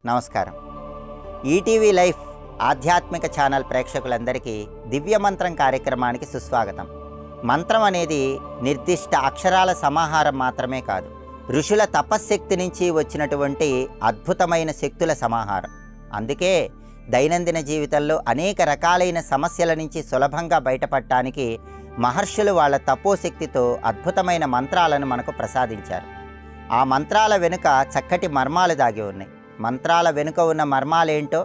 నమస్కారం. ETV life ఆధ్యాత్మిక channel ప్రేక్షకులందరికీ దివ్య మంత్రం కార్యక్రమానికి సుస్వాగతం. మంత్రం అనేది నిర్దిష్ట అక్షరాల సమాహారం మాత్రమే కాదు, ఋషుల తపశ్శక్తి నుంచి వచ్చినటువంటి అద్భుతమైన శక్తుల సమాహారం. అందుకే దైనందిన జీవితంలో అనేక రకాలైన సమస్యల నుంచి సులభంగా బయటపడటానికి మహర్షులు వాళ్ళ తపోశక్తితో అద్భుతమైన మంత్రాలను మనకు ప్రసాదించారు. ఆ మంత్రాల వెనుక చక్కటి మర్మాలు దాగి ఉన్నాయి. మంత్రాల వెనుక ఉన్న మర్మాలేంటో,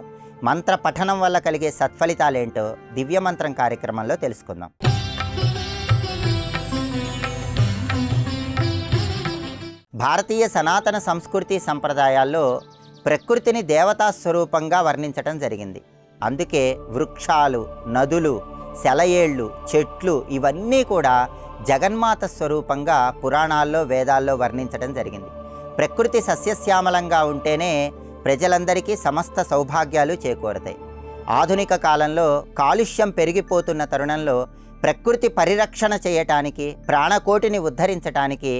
మంత్ర పఠనం వల్ల కలిగే సత్ఫలితాలేంటో దివ్య మంత్రం కార్యక్రమంలో తెలుసుకుందాం. భారతీయ సనాతన సంస్కృతి సంప్రదాయాల్లో ప్రకృతిని దేవతా స్వరూపంగా వర్ణించటం జరిగింది. అందుకే వృక్షాలు, నదులు, సెలయేళ్ళు, చెట్లు ఇవన్నీ కూడా జగన్మాత స్వరూపంగా పురాణాల్లో, వేదాల్లో వర్ణించడం జరిగింది. ప్రకృతి సస్యశ్యామలంగా ఉంటేనే ప్రజలందరికీ సమస్త సౌభాగ్యాలు చేకూరతాయి. ఆధునిక కాలంలో కాలుష్యం పెరిగిపోతున్న తరుణంలో ప్రకృతి పరిరక్షణ చేయటానికి, ప్రాణకోటిని ఉద్ధరించటానికి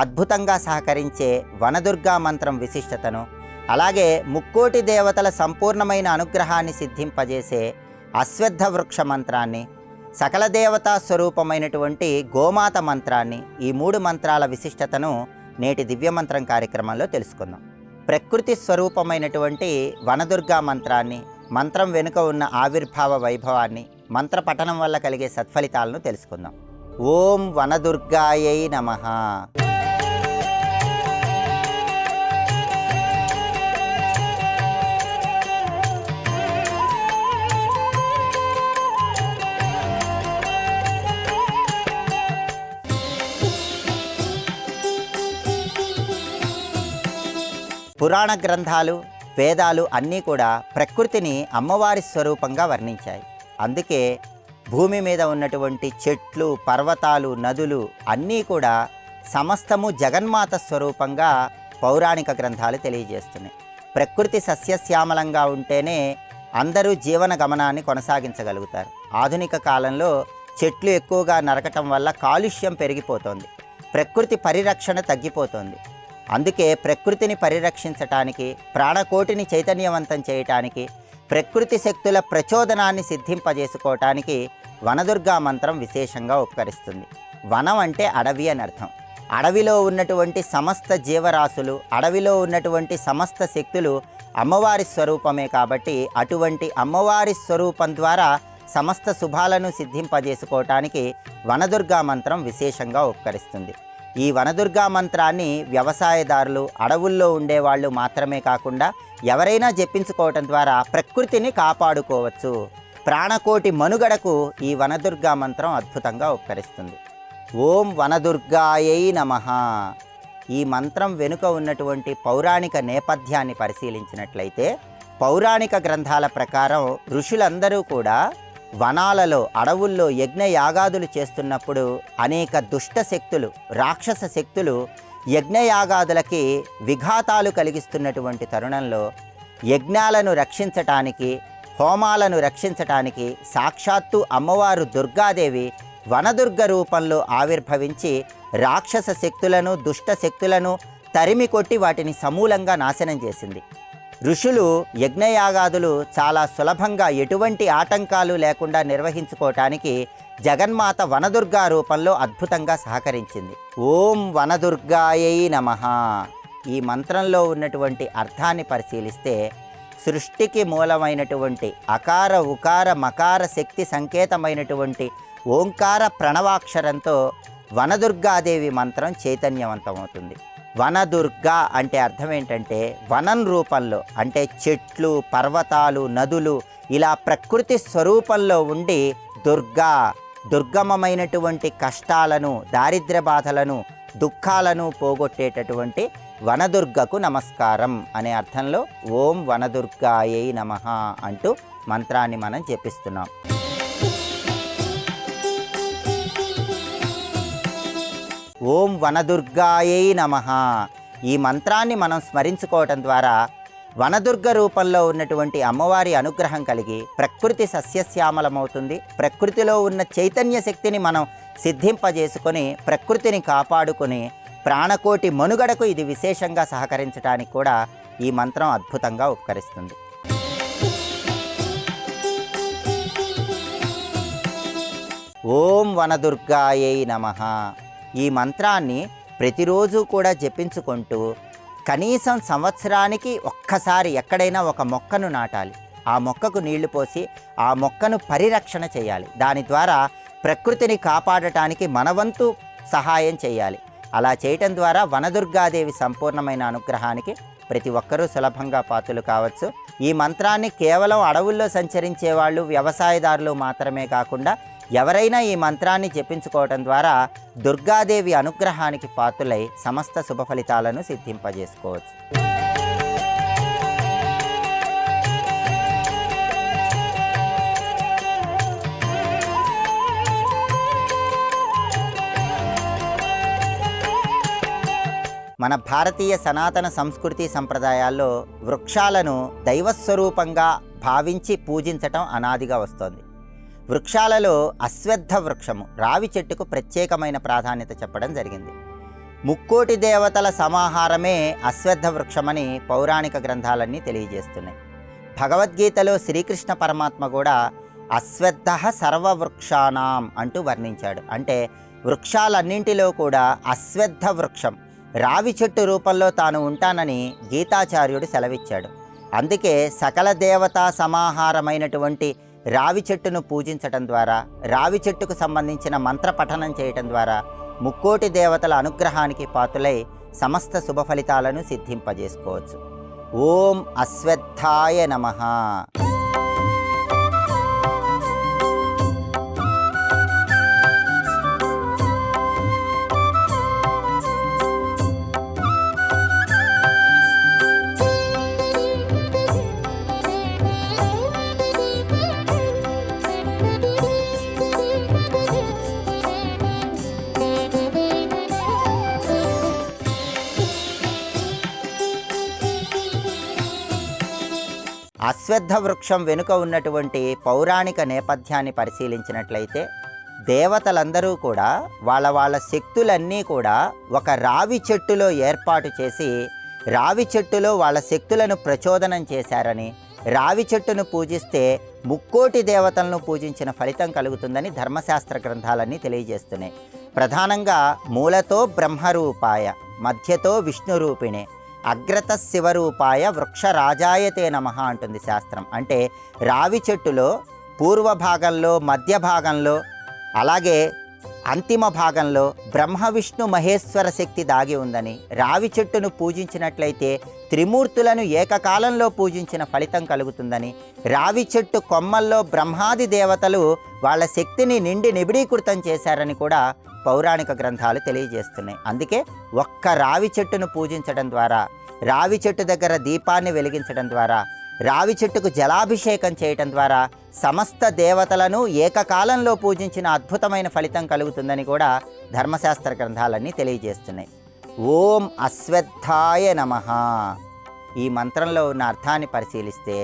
అద్భుతంగా సహకరించే వనదుర్గా మంత్రం విశిష్టతను, అలాగే ముక్కోటి దేవతల సంపూర్ణమైన అనుగ్రహాన్ని సిద్ధింపజేసే అశ్వత్థ వృక్ష మంత్రాన్ని, సకల దేవతా స్వరూపమైనటువంటి గోమాత మంత్రాన్ని, ఈ 3 మంత్రాల విశిష్టతను నేటి దివ్యమంత్రం కార్యక్రమంలో తెలుసుకుందాం. ప్రకృతి స్వరూపమైనటువంటి వనదుర్గా మంత్రాన్ని, మంత్రం వెనుక ఉన్న ఆవిర్భావ వైభవాన్ని, మంత్ర పఠనం వల్ల కలిగే సత్ఫలితాలను తెలుసుకుందాం. ఓం వనదుర్గాయై నమః. పురాణ గ్రంథాలు, వేదాలు అన్నీ కూడా ప్రకృతిని అమ్మవారి స్వరూపంగా వర్ణించాయి. అందుకే భూమి మీద ఉన్నటువంటి చెట్లు, పర్వతాలు, నదులు అన్నీ కూడా సమస్తము జగన్మాత స్వరూపంగా పౌరాణిక గ్రంథాలు తెలియజేస్తున్నాయి. ప్రకృతి సస్యశ్యామలంగా ఉంటేనే అందరూ జీవన గమనాన్ని కొనసాగించగలుగుతారు. ఆధునిక కాలంలో చెట్లు ఎక్కువగా నరకటం వల్ల కాలుష్యం పెరిగిపోతోంది, ప్రకృతి పరిరక్షణ తగ్గిపోతోంది. అందుకే ప్రకృతిని పరిరక్షించటానికి, ప్రాణకోటిని చైతన్యవంతం చేయటానికి, ప్రకృతి శక్తుల ప్రచోదనాన్ని సిద్ధింపజేసుకోవటానికి వనదుర్గా మంత్రం విశేషంగా ఉపకరిస్తుంది. వనం అంటే అడవి అని అర్థం. అడవిలో ఉన్నటువంటి సమస్త జీవరాశులు, అడవిలో ఉన్నటువంటి సమస్త శక్తులు అమ్మవారి స్వరూపమే. కాబట్టి అటువంటి అమ్మవారి స్వరూపం ద్వారా సమస్త శుభాలను సిద్ధింపజేసుకోవటానికి వనదుర్గా మంత్రం విశేషంగా ఉపకరిస్తుంది. ఈ వనదుర్గా మంత్రాన్ని వ్యవసాయదారులు, అడవుల్లో ఉండేవాళ్ళు మాత్రమే కాకుండా ఎవరైనా జపించుకోవటం ద్వారా ప్రకృతిని కాపాడుకోవచ్చు. ప్రాణకోటి మనుగడకు ఈ వనదుర్గా మంత్రం అద్భుతంగా ఉపకరిస్తుంది. ఓం వనదుర్గాయై నమః. ఈ మంత్రం వెనుక ఉన్నటువంటి పౌరాణిక నేపథ్యాన్ని పరిశీలించినట్లయితే, పౌరాణిక గ్రంథాల ప్రకారం ఋషులందరూ కూడా వనాలలో, అడవుల్లో యజ్ఞ యాగాదులు చేస్తున్నప్పుడు అనేక దుష్ట శక్తులు, రాక్షస శక్తులు యజ్ఞయాగాదులకి విఘాతాలు కలిగిస్తున్నటువంటి తరుణంలో యజ్ఞాలను రక్షించటానికి, హోమాలను రక్షించటానికి సాక్షాత్తు అమ్మవారు దుర్గాదేవి వనదుర్గ రూపంలో ఆవిర్భవించి రాక్షస శక్తులను, దుష్ట శక్తులను తరిమి కొట్టి వాటిని సమూలంగా నాశనం చేసింది. ఋషులు యజ్ఞయాగాదులు చాలా సులభంగా, ఎటువంటి ఆటంకాలు లేకుండా నిర్వహించుకోవటానికి జగన్మాత వనదుర్గా రూపంలో అద్భుతంగా సహకరించింది. ఓం వనదుర్గాయై నమః. ఈ మంత్రంలో ఉన్నటువంటి అర్థాన్ని పరిశీలిస్తే, సృష్టికి మూలమైనటువంటి అకార, ఉకార, మకార శక్తి సంకేతమైనటువంటి ఓంకార ప్రణవాక్షరంతో వనదుర్గాదేవి మంత్రం చైతన్యవంతమవుతుంది. వనదుర్గా అంటే అర్థం ఏంటంటే వనం రూపంలో, అంటే చెట్లు, పర్వతాలు, నదులు ఇలా ప్రకృతి స్వరూపంలో ఉండి దుర్గా, దుర్గమమైనటువంటి కష్టాలను, దారిద్ర్య బాధలను, దుఃఖాలను పోగొట్టేటటువంటి వనదుర్గకు నమస్కారం అనే అర్థంలో ఓం వనదుర్గాయై నమః అంటూ మంత్రాన్ని మనం జపిస్తున్నాం. ఓం వనదుర్గాయై నమః. ఈ మంత్రాన్ని మనం స్మరించుకోవటం ద్వారా వనదుర్గ రూపంలో ఉన్నటువంటి అమ్మవారి అనుగ్రహం కలిగి ప్రకృతి సస్యశ్యామలమవుతుంది. ప్రకృతిలో ఉన్న చైతన్య శక్తిని మనం సిద్ధింపజేసుకొని ప్రకృతిని కాపాడుకొని ప్రాణకోటి మనుగడకు ఇది విశేషంగా సహకరించడానికి కూడా ఈ మంత్రం అద్భుతంగా ఉపకరిస్తుంది. ఓం వనదుర్గాయై నమః. ఈ మంత్రాన్ని ప్రతిరోజు కూడా జపించుకుంటూ కనీసం సంవత్సరానికి ఒక్కసారి ఎక్కడైనా ఒక మొక్కను నాటాలి. ఆ మొక్కకు నీళ్లు పోసి ఆ మొక్కను పరిరక్షణ చేయాలి. దాని ద్వారా ప్రకృతిని కాపాడటానికి మనవంతు సహాయం చేయాలి. అలా చేయటం ద్వారా వనదుర్గాదేవి సంపూర్ణమైన అనుగ్రహానికి ప్రతి ఒక్కరూ సులభంగా పాత్రలు కావచ్చు. ఈ మంత్రాన్ని కేవలం అడవుల్లో సంచరించే వాళ్ళు, వ్యవసాయదారులు మాత్రమే కాకుండా ఎవరైనా ఈ మంత్రాన్ని జపించుకోవటం ద్వారా దుర్గాదేవి అనుగ్రహానికి పాత్రులై సమస్త శుభ ఫలితాలను సిద్ధింపజేసుకోవచ్చు. మన భారతీయ సనాతన సంస్కృతి సంప్రదాయాల్లో వృక్షాలను దైవస్వరూపంగా భావించి పూజించటం అనాదిగా వస్తోంది. వృక్షాలలో అశ్వత్థ వృక్షము, రావి చెట్టుకు ప్రత్యేకమైన ప్రాధాన్యత చెప్పడం జరిగింది. ముక్కోటి దేవతల సమాహారమే అశ్వత్థ వృక్షమని పౌరాణిక గ్రంథాలన్నీ తెలియజేస్తున్నాయి. భగవద్గీతలో శ్రీకృష్ణ పరమాత్మ కూడా అశ్వత్థ సర్వవృక్షానాం అంటూ వర్ణించాడు. అంటే వృక్షాలన్నింటిలో కూడా అశ్వత్థ వృక్షం రావి చెట్టు రూపంలో తాను ఉంటానని గీతాచార్యుడు సెలవిచ్చాడు. అందుకే సకల దేవతా సమాహారమైనటువంటి రావి చెట్టును పూజించటం ద్వారా, రావి చెట్టుకు సంబంధించిన మంత్ర పఠనం చేయటం ద్వారా ముక్కోటి దేవతల అనుగ్రహానికి పాత్రులై సమస్త శుభ ఫలితాలను సిద్ధింపజేసుకోవచ్చు. ఓం అశ్వత్థాయ నమః. అశ్వత్థ వృక్షం వెనుక ఉన్నటువంటి పౌరాణిక నేపథ్యాన్ని పరిశీలించినట్లయితే దేవతలందరూ కూడా వాళ్ళ శక్తులన్నీ కూడా ఒక రావి చెట్టులో ఏర్పాటు చేసి రావి చెట్టులో వాళ్ళ శక్తులను ప్రచోదనం చేశారని, రావి చెట్టును పూజిస్తే ముక్కోటి దేవతలను పూజించిన ఫలితం కలుగుతుందని ధర్మశాస్త్ర గ్రంథాలన్నీ తెలియజేస్తున్నాయి. ప్రధానంగా మూలతో బ్రహ్మరూపాయ, మధ్యతో విష్ణురూపిణే, అగ్రత శివరూపాయ వృక్షరాజాయతే నమః అంటుంది శాస్త్రం. అంటే రావి చెట్టులో పూర్వ భాగంలో, మధ్య భాగంలో, అలాగే అంతిమ భాగంలో బ్రహ్మ విష్ణు మహేశ్వర శక్తి దాగి ఉందని, రావి చెట్టును పూజించినట్లయితే త్రిమూర్తులను ఏకకాలంలో పూజించిన ఫలితం కలుగుతుందని, రావి చెట్టు కొమ్మల్లో బ్రహ్మాది దేవతలు వాళ్ళ శక్తిని నిండి నిబిడీకృతం చేశారని కూడా పౌరాణిక గ్రంథాలు తెలియజేస్తున్నాయి. అందుకే ఒక్క రావి చెట్టును పూజించడం ద్వారా, రావి చెట్టు దగ్గర దీపాన్ని వెలిగించడం ద్వారా, రావి చెట్టుకు జలాభిషేకం చేయటం ద్వారా సమస్త దేవతలను ఏకకాలంలో పూజించిన అద్భుతమైన ఫలితం కలుగుతుందని కూడా ధర్మశాస్త్ర గ్రంథాలన్నీ తెలియజేస్తున్నాయి. ఓం అశ్వత్థాయ నమః. ఈ మంత్రంలో ఉన్న అర్థాన్ని పరిశీలిస్తే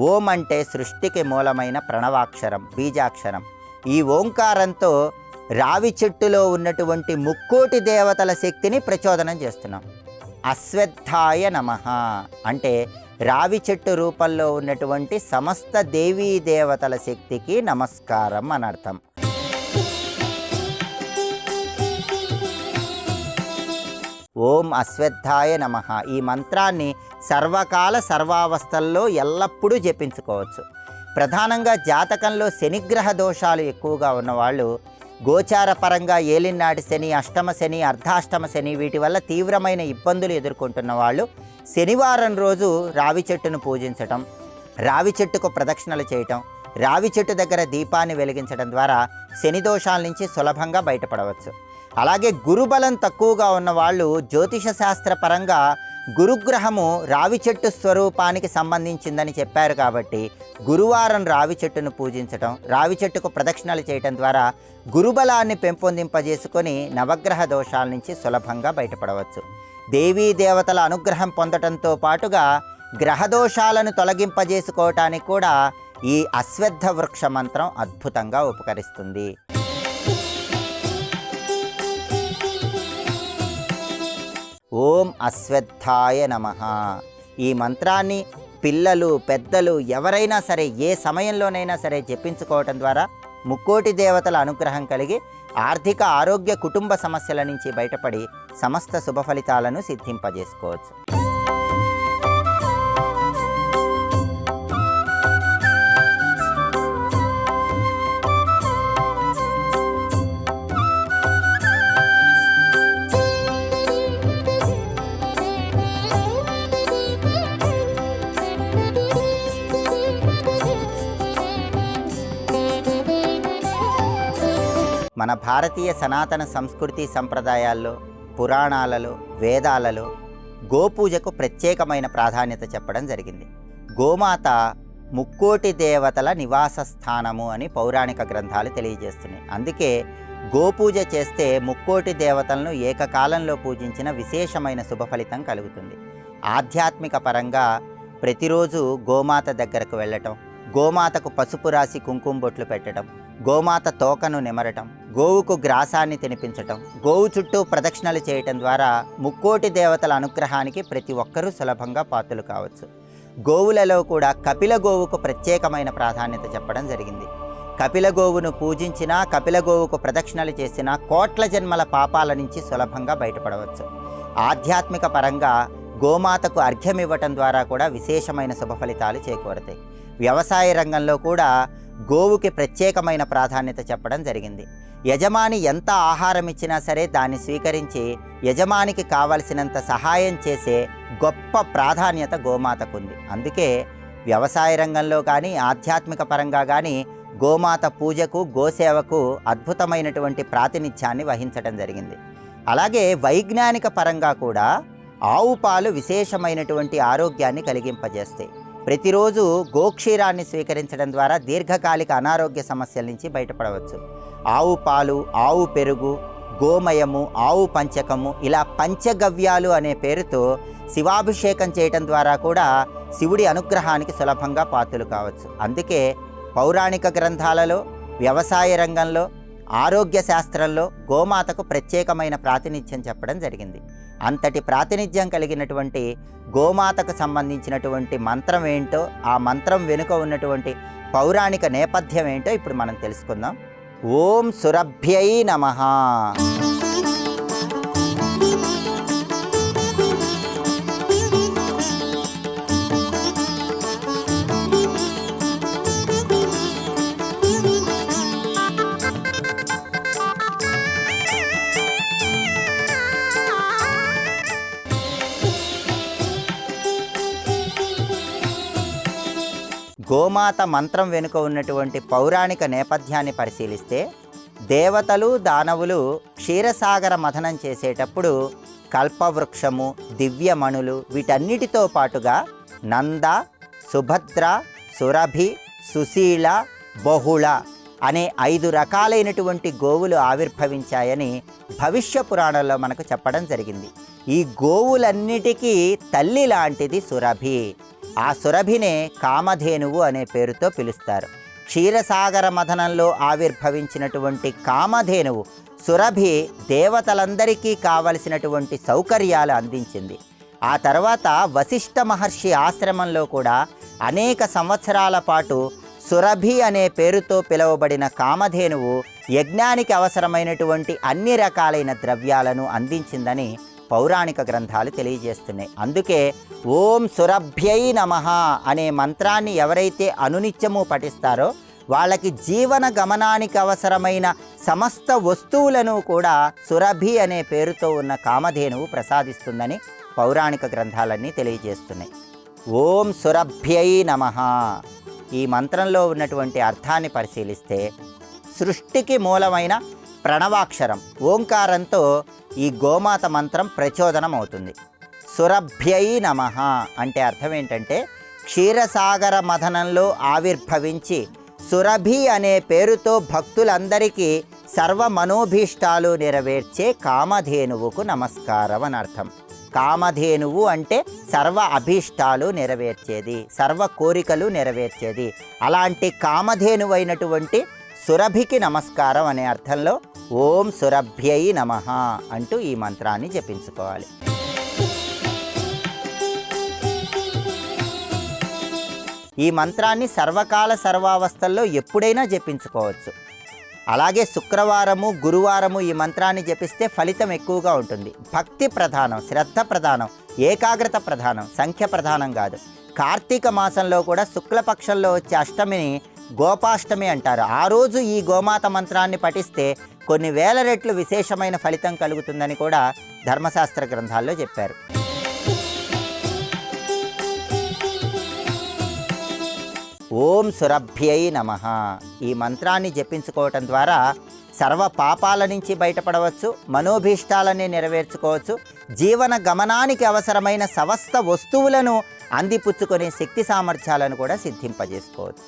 ఓం అంటే సృష్టికి మూలమైన ప్రణవాక్షరం, బీజాక్షరం. ఈ ఓంకారంతో రావి చెట్టులో ఉన్నటువంటి ముక్కోటి దేవతల శక్తిని ప్రచోదనం చేస్తున్నాం. అశ్వత్థాయ నమః అంటే రావి చెట్టు రూపంలో ఉన్నటువంటి సమస్త దేవీ దేవతల శక్తికి నమస్కారం అని అర్థం. ఓం అశ్వత్థాయ నమః. ఈ మంత్రాన్ని సర్వకాల సర్వావస్థల్లో ఎల్లప్పుడూ జపించుకోవచ్చు. ప్రధానంగా జాతకంలో శనిగ్రహ దోషాలు ఎక్కువగా ఉన్నవాళ్ళు, గోచార పరంగా ఏలినాటి శని, అష్టమ శని, అర్ధాష్టమ శని, వీటి వల్ల తీవ్రమైన ఇబ్బందులు ఎదుర్కొంటున్న వాళ్ళు శనివారం రోజు రావి చెట్టును పూజించటం, రావి చెట్టుకు ప్రదక్షిణలు చేయటం, రావి చెట్టు దగ్గర దీపాన్ని వెలిగించడం ద్వారా శని దోషాల నుంచి సులభంగా బయటపడవచ్చు. అలాగే గురుబలం తక్కువగా ఉన్నవాళ్ళు జ్యోతిష శాస్త్ర పరంగా గురుగ్రహము రావి చెట్టు స్వరూపానికి సంబంధించిందని చెప్పారు కాబట్టి గురువారం రావి చెట్టును పూజించటం, రావి చెట్టుకు ప్రదక్షిణలు చేయటం ద్వారా గురుబలాన్ని పెంపొందింపజేసుకొని నవగ్రహ దోషాల నుంచి సులభంగా బయటపడవచ్చు. దేవీ దేవతల అనుగ్రహం పొందటంతో పాటుగా గ్రహదోషాలను తొలగింపజేసుకోవటానికి కూడా ఈ అశ్వత్థ వృక్ష మంత్రం అద్భుతంగా ఉపకరిస్తుంది. ఓం అశ్వత్థాయ నమః. ఈ మంత్రాన్ని పిల్లలు పెద్దలు ఎవరైనా సరే ఏ సమయంలోనైనా సరే జపించుకోవటం ద్వారా ముక్కోటి దేవతల అనుగ్రహం కలిగి ఆర్థిక ఆరోగ్య కుటుంబ సమస్యల నుంచి బయటపడి సమస్త శుభ ఫలితాలను సిద్ధింపజేసుకోవచ్చు. మన భారతీయ సనాతన సంస్కృతి సంప్రదాయాల్లో, పురాణాలలో, వేదాలలో గోపూజకు ప్రత్యేకమైన ప్రాధాన్యత చెప్పడం జరిగింది. గోమాత ముక్కోటి దేవతల నివాస స్థానము అని పౌరాణిక గ్రంథాలు తెలియజేస్తున్నాయి. అందుకే గోపూజ చేస్తే ముక్కోటి దేవతలను ఏకకాలంలో పూజించిన విశేషమైన శుభ ఫలితం కలుగుతుంది. ఆధ్యాత్మిక పరంగా ప్రతిరోజు గోమాత దగ్గరకు వెళ్ళటం, గోమాతకు పసుపు రాసి కుంకుమ బొట్లు పెట్టడం, గోమాత తోకను నిమరటం, గోవుకు గ్రాసాన్ని తినిపించటం, గోవు చుట్టూ ప్రదక్షిణలు చేయటం ద్వారా ముక్కోటి దేవతల అనుగ్రహానికి ప్రతి ఒక్కరూ సులభంగా పాత్రలు కావచ్చు. గోవులలో కూడా కపిల గోవుకు ప్రత్యేకమైన ప్రాధాన్యత చెప్పడం జరిగింది. కపిల గోవును పూజించినా, కపిల గోవుకు ప్రదక్షిణలు చేసినా కోట్ల జన్మల పాపాల నుంచి సులభంగా బయటపడవచ్చు. ఆధ్యాత్మిక పరంగా గోమాతకు అర్ఘ్యం ఇవ్వటం ద్వారా కూడా విశేషమైన శుభ ఫలితాలు చేకూరతాయి. వ్యవసాయ రంగంలో కూడా గోవుకి ప్రత్యేకమైన ప్రాధాన్యత చెప్పడం జరిగింది. యజమాని ఎంత ఆహారం ఇచ్చినా సరే దాన్ని స్వీకరించి యజమానికి కావలసినంత సహాయం చేసే గొప్ప ప్రాధాన్యత గోమాతకు ఉంది. అందుకే వ్యవసాయ రంగంలో కానీ ఆధ్యాత్మిక పరంగా కానీ గోమాత పూజకు, గోసేవకు అద్భుతమైనటువంటి ప్రాతినిధ్యాన్ని వహించడం జరిగింది. అలాగే వైజ్ఞానిక పరంగా కూడా ఆవు పాలు విశేషమైనటువంటి ఆరోగ్యాన్ని కలిగింపజేస్తాయి. ప్రతిరోజు గోక్షీరాన్ని స్వీకరించడం ద్వారా దీర్ఘకాలిక అనారోగ్య సమస్యల నుంచి బయటపడవచ్చు. ఆవు పాలు, ఆవు పెరుగు, గోమయము, ఆవు పంచకము, ఇలా పంచగవ్యాలు అనే పేరుతో శివాభిషేకం చేయటం ద్వారా కూడా శివుడి అనుగ్రహానికి సులభంగా పాత్రలు కావచ్చు. అందుకే పౌరాణిక గ్రంథాలలో, వ్యవసాయ రంగంలో, ఆరోగ్య శాస్త్రంలో గోమాతకు ప్రత్యేకమైన ప్రాతినిధ్యం చెప్పడం జరిగింది. అంతటి ప్రాతినిధ్యం కలిగినటువంటి గోమాతకు సంబంధించినటువంటి మంత్రం ఏంటో, ఆ మంత్రం వెనుక ఉన్నటువంటి పౌరాణిక నేపథ్యం ఏంటో ఇప్పుడు మనం తెలుసుకుందాం. ఓం సురభ్యై నమః. గోమాత మంత్రం వెనుక ఉన్నటువంటి పౌరాణిక నేపథ్యాన్ని పరిశీలిస్తే, దేవతలు, దానవులు క్షీరసాగర మథనం చేసేటప్పుడు కల్పవృక్షము, దివ్యమణులు వీటన్నిటితో పాటుగా నంద, సుభద్ర, సురభి, సుశీల, బహుళ అనే 5 రకాలైనటువంటి గోవులు ఆవిర్భవించాయని భవిష్య పురాణంలో మనకు చెప్పడం జరిగింది. ఈ గోవులన్నిటికీ తల్లి లాంటిది సురభి. ఆ సురభినే కామధేనువు అనే పేరుతో పిలుస్తారు. క్షీరసాగర మథనంలో ఆవిర్భవించినటువంటి కామధేనువు సురభి దేవతలందరికీ కావలసినటువంటి సౌకర్యాలు అందించింది. ఆ తర్వాత వశిష్ఠ మహర్షి ఆశ్రమంలో కూడా అనేక సంవత్సరాల పాటు సురభి అనే పేరుతో పిలువబడిన కామధేనువు యజ్ఞానికి అవసరమైనటువంటి అన్ని రకాలైన ద్రవ్యాలను అందించిందని పౌరాణిక గ్రంథాలు తెలియజేస్తున్నాయి. అందుకే ఓం సురభ్యై నమః అనే మంత్రాన్ని ఎవరైతే అనునిత్యము పఠిస్తారో వాళ్ళకి జీవన గమనానికి అవసరమైన సమస్త వస్తువులను కూడా సురభి అనే పేరుతో ఉన్న కామధేనువు ప్రసాదిస్తుందని పౌరాణిక గ్రంథాలన్నీ తెలియజేస్తున్నాయి. ఓం సురభ్యై నమః ఈ మంత్రంలో ఉన్నటువంటి అర్థాన్ని పరిశీలిస్తే, సృష్టికి మూలమైన ప్రణవాక్షరం ఓంకారంతో ఈ గోమాత మంత్రం ప్రచోదనం అవుతుంది. సురభ్యై నమః అంటే అర్థం ఏంటంటే, క్షీరసాగర మథనంలో ఆవిర్భవించి సురభి అనే పేరుతో భక్తులందరికీ సర్వ మనోభీష్టాలు నెరవేర్చే కామధేనువుకు నమస్కారం అని అర్థం. కామధేనువు అంటే సర్వ అభీష్టాలు నెరవేర్చేది, సర్వ కోరికలు నెరవేర్చేది. అలాంటి కామధేనువైనటువంటి సురభికి నమస్కారం అనే అర్థంలో ఓం సురభ్యై నమః అంటూ ఈ మంత్రాన్ని జపించుకోవాలి. ఈ మంత్రాన్ని సర్వకాల సర్వావస్థల్లో ఎప్పుడైనా జపించుకోవచ్చు. అలాగే శుక్రవారము, గురువారము ఈ మంత్రాన్ని జపిస్తే ఫలితం ఎక్కువగా ఉంటుంది. భక్తి ప్రధానం, శ్రద్ధ ప్రధానం, ఏకాగ్రత ప్రధానం, సంఖ్య ప్రధానం కాదు. కార్తీక మాసంలో కూడా శుక్లపక్షంలో వచ్చే అష్టమిని గోపాష్టమి అంటారు. ఆ రోజు ఈ గోమాత మంత్రాన్ని పఠిస్తే కొన్ని వేల రెట్లు విశేషమైన ఫలితం కలుగుతుందని కూడా ధర్మశాస్త్ర గ్రంథాల్లో చెప్పారు. ఓం సురభ్యై నమః ఈ మంత్రాన్ని జపించుకోవటం ద్వారా సర్వ పాపాల నుంచి బయటపడవచ్చు, మనోభీష్టాలని నెరవేర్చుకోవచ్చు, జీవన గమనానికి అవసరమైన సమస్త వస్తువులను అందిపుచ్చుకునే శక్తి సామర్థ్యాలను కూడా సిద్ధింపజేసుకోవచ్చు.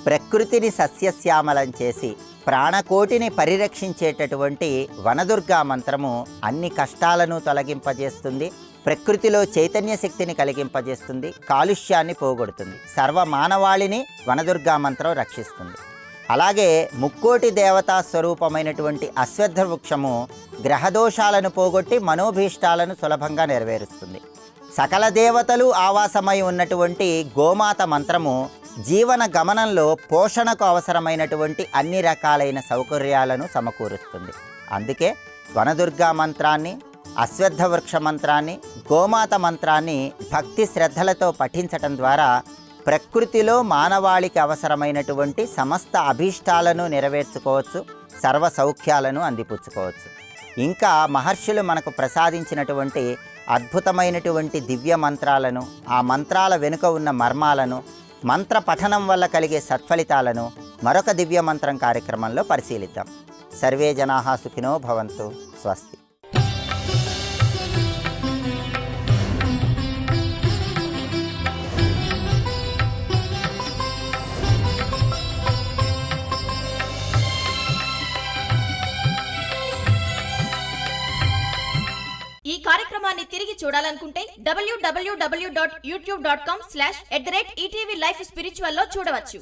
ప్రకృతిని సస్యశ్యామలం చేసి ప్రాణకోటిని పరిరక్షించేటటువంటి వనదుర్గా మంత్రము అన్ని కష్టాలను తొలగింపజేస్తుంది, ప్రకృతిలో చైతన్య శక్తిని కలిగింపజేస్తుంది, కాలుష్యాన్ని పోగొడుతుంది. సర్వ మానవాళిని వనదుర్గా మంత్రం రక్షిస్తుంది. అలాగే ముక్కోటి దేవతా స్వరూపమైనటువంటి అశ్వత్థ వృక్షము గ్రహదోషాలను పోగొట్టి మనోభీష్టాలను సులభంగా నెరవేరుస్తుంది. సకల దేవతలు ఆవాసమై ఉన్నటువంటి గోమాత మంత్రము జీవన గమనంలో పోషణకు అవసరమైనటువంటి అన్ని రకాలైన సౌకర్యాలను సమకూరుస్తుంది. అందుకే వనదుర్గా మంత్రాన్ని, అశ్వత్థ వృక్ష మంత్రాన్ని, గోమాత మంత్రాన్ని భక్తి శ్రద్ధలతో పఠించటం ద్వారా ప్రకృతిలో మానవాళికి అవసరమైనటువంటి సమస్త అభీష్టాలను నెరవేర్చుకోవచ్చు, సర్వ సౌఖ్యాలను అందిపుచ్చుకోవచ్చు. ఇంకా మహర్షులు మనకు ప్రసాదించినటువంటి అద్భుతమైనటువంటి దివ్య మంత్రాలను, ఆ మంత్రాల వెనుక ఉన్న మర్మాలను, మంత్ర పఠనం వల్ల కలిగే సత్ఫలితాలను మరొక దివ్య మంత్రం కార్యక్రమంలో పరిశీలిద్దాం. సర్వే జనాః సుఖినో భవంతు. స్వస్తి. ఈ కార్యక్రమాన్ని తిరిగి చూడాలనుకుంటే www.youtube.com/ETV Life Spiritual లో చూడవచ్చు.